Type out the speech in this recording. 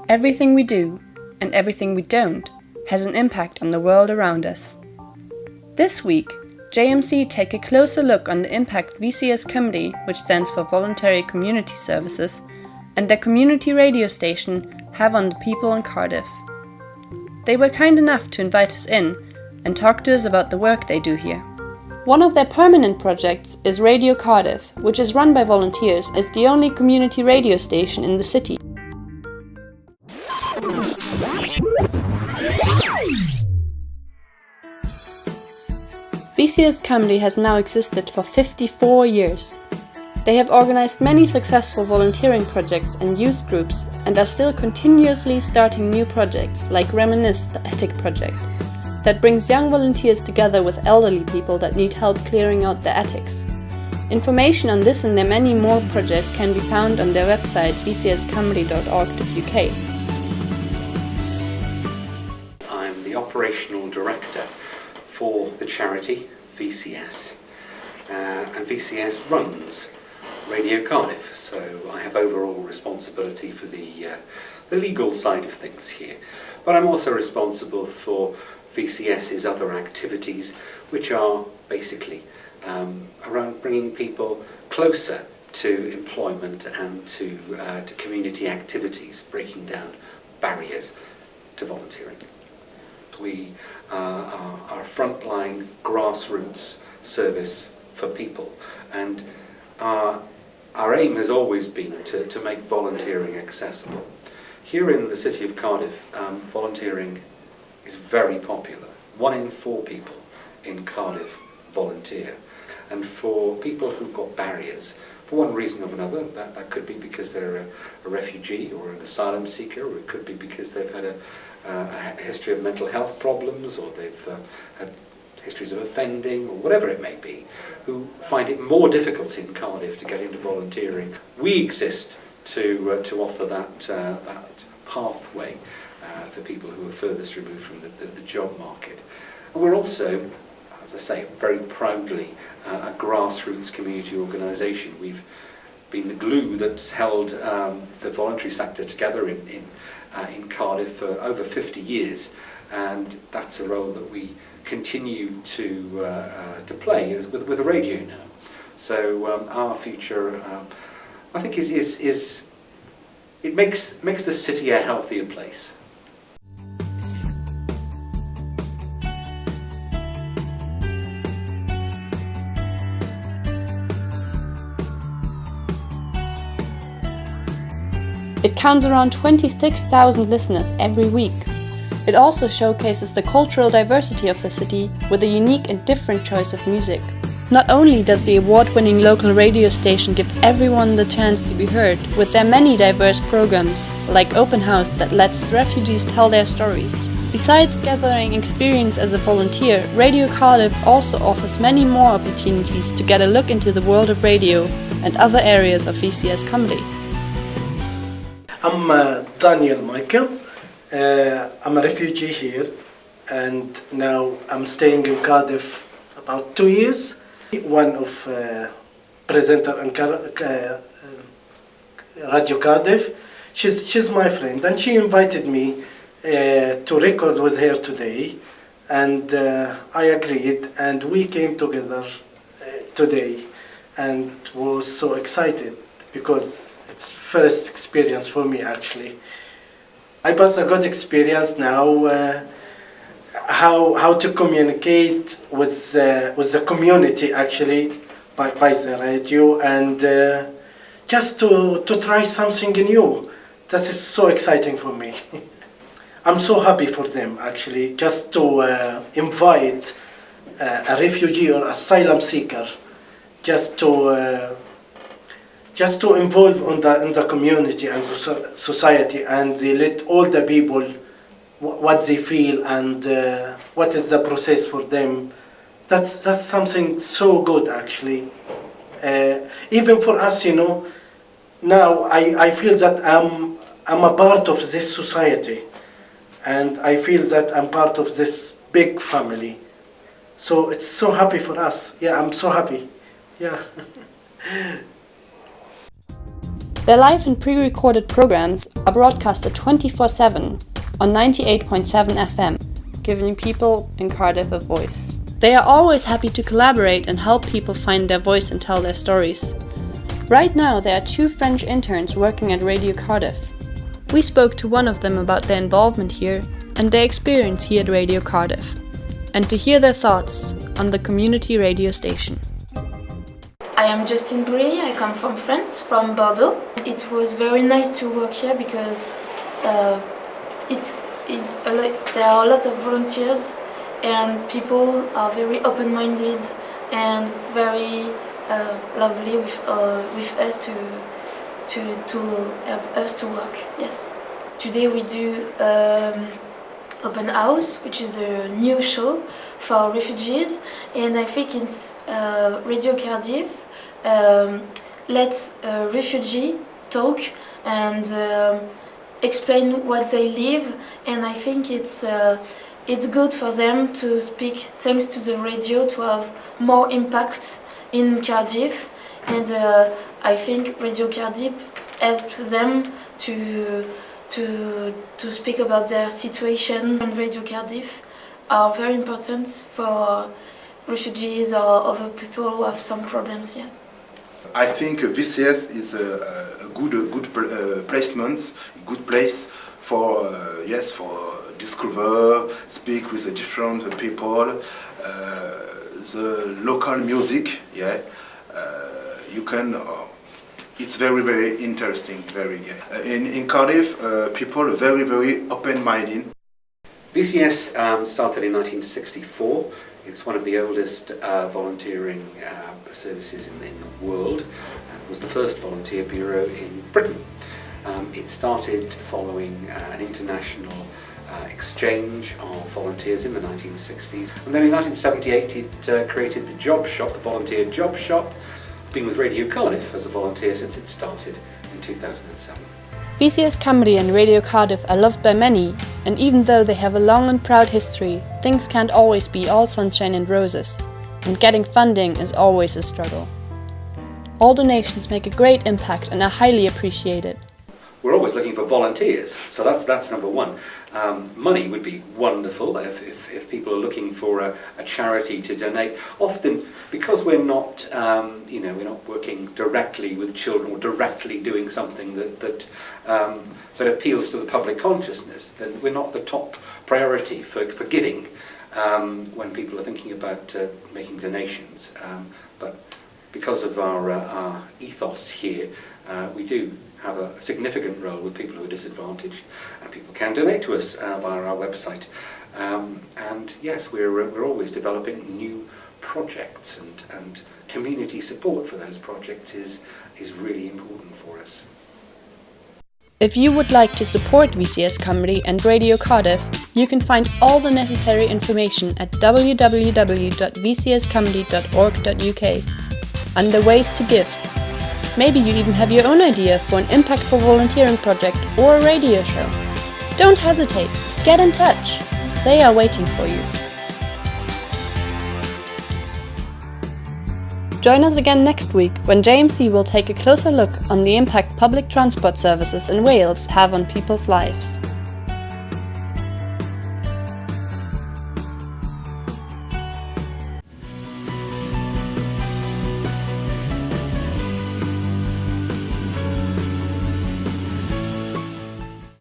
Everything we do, and everything we don't, has an impact on the world around us. This week, JMC take a closer look on the impact VCS Cymru, which stands for Voluntary Community Services, and their community radio station have on the people in Cardiff. They were kind enough to invite us in and talk to us about the work they do here. One of their permanent projects is Radio Cardiff, which is run by volunteers as the only community radio station in the city. VCS Cymru has now existed for 54 years. They have organized many successful volunteering projects and youth groups and are still continuously starting new projects like Reminisce, the Attic project, that brings young volunteers together with elderly people that need help clearing out their attics. Information on this and their many more projects can be found on their website vcscymru.org.uk. I'm the operational director for the charity VCS, and VCS runs Radio Cardiff, so I have overall responsibility for the legal side of things here, but I'm also responsible for VCS's other activities, which are basically around bringing people closer to employment and to community activities, breaking down barriers to volunteering. We are frontline grassroots service for people, and our aim has always been to make volunteering accessible. Here in the city of Cardiff, volunteering is very popular. 1 in 4 people in Cardiff volunteer, and for people who've got barriers, for one reason or another, that could be because they're a refugee or an asylum seeker, or it could be because they've had a history of mental health problems, or they've had histories of offending, or whatever it may be, who find it more difficult in Cardiff to get into volunteering. We exist to offer that pathway for people who are furthest removed from the job market. And we're also, as I say, very proudly a grassroots community organisation. We've been the glue that's held the voluntary sector together in Cardiff for over 50 years, and that's a role that we continue to play with the radio now. So our future, I think, is it makes the city a healthier place. It counts around 26,000 listeners every week. It also showcases the cultural diversity of the city with a unique and different choice of music. Not only does the award-winning local radio station give everyone the chance to be heard with their many diverse programs, like Open House that lets refugees tell their stories. Besides gathering experience as a volunteer, Radio Cardiff also offers many more opportunities to get a look into the world of radio and other areas of VCS Cymru. I'm Daniel Michael. I'm a refugee here, and now I'm staying in Cardiff about 2 years. One of presenter in Radio Cardiff. She's my friend, and she invited me to record with her today, and I agreed, and we came together today, and was so excited because it's first experience for me actually. I passed a good experience now. How to communicate with the community actually by the radio, and just to try something new. This is so exciting for me. I'm so happy for them actually, just to invite a refugee or asylum seeker, just to involve in the community and the society, and they let all the people what they feel and what is the process for them. That's something so good actually. Even for us, now I feel that I'm a part of this society, and I feel that I'm part of this big family. So it's so happy for us. Yeah, I'm so happy. Yeah. Their live and pre-recorded programs are broadcasted 24/7 on 98.7 FM, giving people in Cardiff a voice. They are always happy to collaborate and help people find their voice and tell their stories. Right now there are 2 French interns working at Radio Cardiff. We spoke to one of them about their involvement here and their experience here at Radio Cardiff, and to hear their thoughts on the community radio station. I am Justine Brie, I come from France, from Bordeaux. It was very nice to work here because there are a lot of volunteers and people are very open-minded and very lovely with us to help us to work. Yes. Today we do Open House, which is a new show for refugees, and I think it's Radio Cardiff lets a refugee talk and explain what they live, and I think it's good for them to speak thanks to the radio to have more impact in Cardiff, and I think Radio Cardiff helps them to speak about their situation, and Radio Cardiff are very important for refugees or other people who have some problems here. I think VCS is a good placement, good place for discover, speak with the different people, the local music. You can. It's very interesting. In Cardiff, people are very open-minded. VCS started in 1964. It's one of the oldest volunteering services in the world. It was the first volunteer bureau in Britain. It started following an international exchange of volunteers in the 1960s. And then in 1978 it created the job shop, the volunteer job shop. Been with Radio Cardiff as a volunteer since it started in 2007. VCS Cymru and Radio Cardiff are loved by many, and even though they have a long and proud history, things can't always be all sunshine and roses, and getting funding is always a struggle. All donations make a great impact and are highly appreciated. We're always looking for volunteers, so that's number one. Money would be wonderful if people are looking for a charity to donate. Often, because we're not, we're not working directly with children or directly doing something that appeals to the public consciousness, then we're not the top priority for giving when people are thinking about making donations. But because of our ethos here, we do have a significant role with people who are disadvantaged, and people can donate to us via our website. And yes, we're always developing new projects, and community support for those projects is really important for us. If you would like to support VCS Cymru and Radio Cardiff, you can find all the necessary information at www.vcscymru.org.uk under ways to give. Maybe you even have your own idea for an impactful volunteering project or a radio show. Don't hesitate, get in touch. They are waiting for you. Join us again next week when JMC will take a closer look on the impact public transport services in Wales have on people's lives.